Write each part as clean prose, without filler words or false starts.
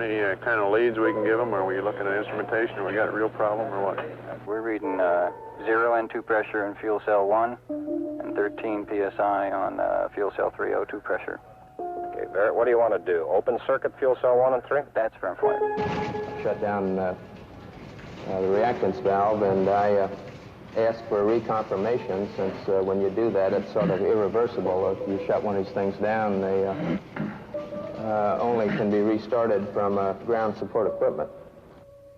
any kind of leads we can give them? Or are we looking at instrumentation, or we got a real problem, or what? We're reading 0 N2 pressure in fuel cell 1 and 13 psi on fuel cell 3 O2 pressure. Okay, Barrett, what do you want to do? Open circuit fuel cell 1 and 3? That's firm flight. Shut down the reactance valve, and I asked for a reconfirmation, since when you do that, it's sort of irreversible. If you shut one of these things down, they only can be restarted from ground support equipment.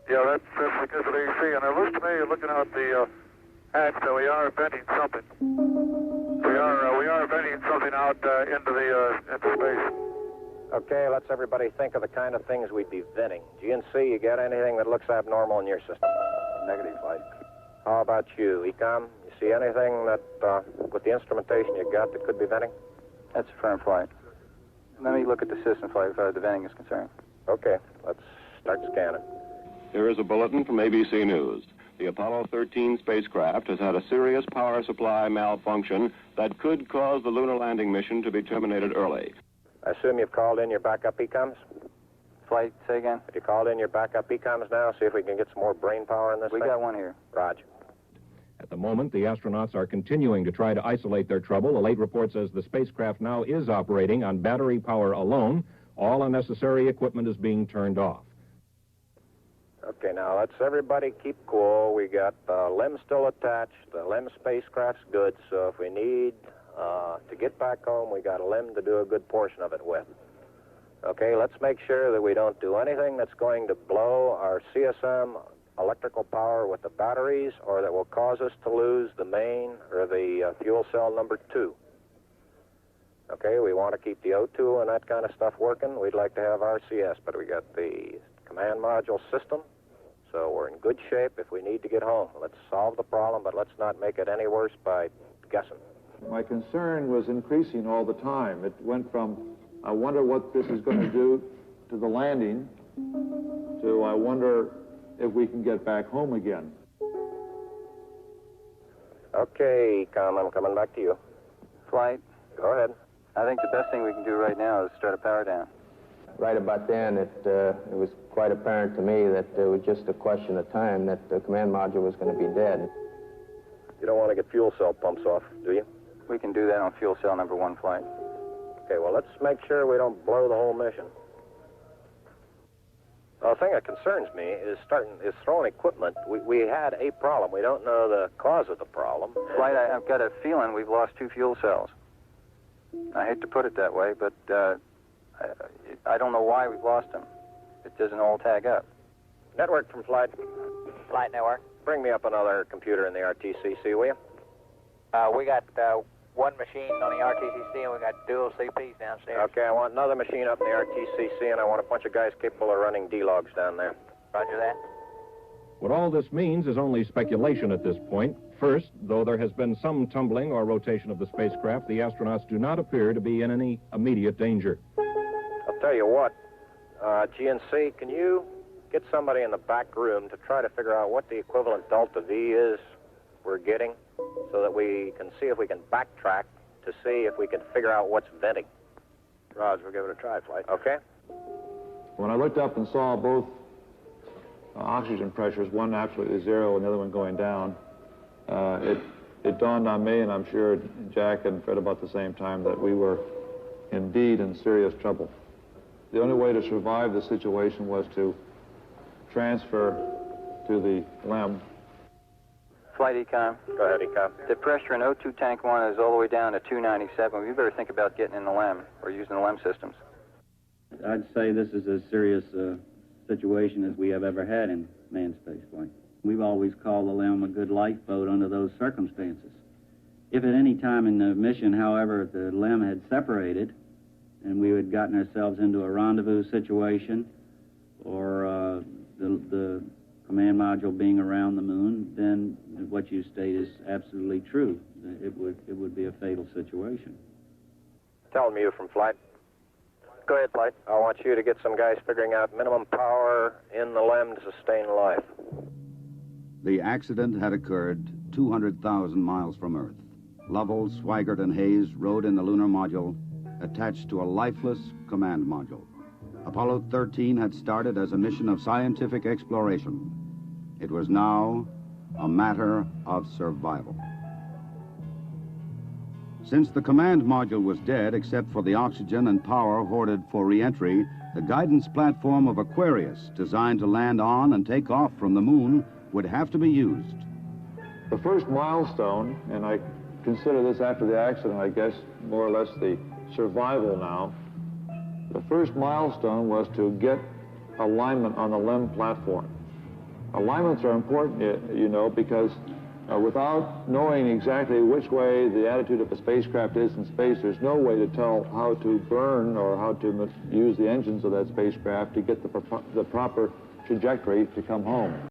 Yeah, that's good for the AC. And it looks to me, looking out the hatch, that we are venting something. We are venting something out into space. Okay, let's everybody think of the kind of things we'd be venting. GNC, you got anything that looks abnormal in your system? Negative flight. How about you, Ecom? You see anything that, with the instrumentation you got, that could be venting? That's a firm flight. Let me look at the system flight as far as the venting is concerned. Okay, let's start scanning. Here is a bulletin from ABC News. The Apollo 13 spacecraft has had a serious power supply malfunction that could cause the lunar landing mission to be terminated early. I assume you've called in your backup ECOMs? Flight, say again? Have you called in your backup ECOMs now? See if we can get some more brain power in this We thing? got one here. Roger. At the moment, the astronauts are continuing to try to isolate their trouble. A late report says the spacecraft now is operating on battery power alone. All unnecessary equipment is being turned off. Okay, now let's everybody keep cool. We got the LEM still attached. The LEM spacecraft's good, so if we need to get back home, we got a LEM to do a good portion of it with. Okay, let's make sure that we don't do anything that's going to blow our CSM electrical power with the batteries, or that will cause us to lose the main or the fuel cell number 2. Okay, we want to keep the O2 and that kind of stuff working. We'd like to have RCS, but we got the command module system, so we're in good shape if we need to get home. Let's solve the problem, but let's not make it any worse by guessing. My concern was increasing all the time. It went from, I wonder what this is going to do to the landing, to I wonder if we can get back home again. Okay, Ecom, I'm coming back to you. Flight. Go ahead. I think the best thing we can do right now is start a power down. Right about then, it was quite apparent to me that it was just a question of time that the command module was going to be dead. You don't want to get fuel cell pumps off, do you? We can do that on fuel cell number 1 flight. Okay, well, let's make sure we don't blow the whole mission. The thing that concerns me is throwing equipment. We had a problem. We don't know the cause of the problem. Flight, I've got a feeling we've lost 2 fuel cells. I hate to put it that way, but I don't know why we've lost them. It doesn't all tag up. Network from Flight. Flight network. Bring me up another computer in the RTCC, will you? We got one machine on the RTCC, and we got dual CPs downstairs. Okay, I want another machine up in the RTCC, and I want a bunch of guys capable of running D-logs down there. Roger that. What all this means is only speculation at this point. First, though there has been some tumbling or rotation of the spacecraft, the astronauts do not appear to be in any immediate danger. I'll tell you what, GNC, can you get somebody in the back room to try to figure out what the equivalent delta V is we're getting, so that we can see if we can backtrack to see if we can figure out what's venting? Roger, we'll give it a try, Flight. Okay. When I looked up and saw both oxygen pressures, one absolutely 0 and the other one going down, it dawned on me, and I'm sure Jack and Fred about the same time, that we were indeed in serious trouble. The only way to survive the situation was to transfer to the LEM. Flight Econ. Go ahead, Econ. The pressure in O2 tank 1 is all the way down to 297. We better think about getting in the LEM or using the LEM systems. I'd say this is as serious a situation as we have ever had in manned spaceflight. We've always called the LEM a good lifeboat under those circumstances. If at any time in the mission, however, the LEM had separated and we had gotten ourselves into a rendezvous situation, or the command module being around the moon, then what you state is absolutely true. It would be a fatal situation. Tell me you from Flight. Go ahead, Flight. I want you to get some guys figuring out minimum power in the LEM to sustain life. The accident had occurred 200,000 miles from Earth. Lovell, Swigert, and Haise rode in the lunar module attached to a lifeless command module. Apollo 13 had started as a mission of scientific exploration. It was now a matter of survival. Since the command module was dead, except for the oxygen and power hoarded for re-entry, the guidance platform of Aquarius, designed to land on and take off from the moon, would have to be used. The first milestone, and I consider this after the accident, I guess, more or less the survival now. The first milestone was to get alignment on the LEM platform. Alignments are important, you know, because without knowing exactly which way the attitude of a spacecraft is in space, there's no way to tell how to burn or how to use the engines of that spacecraft to get the proper trajectory to come home.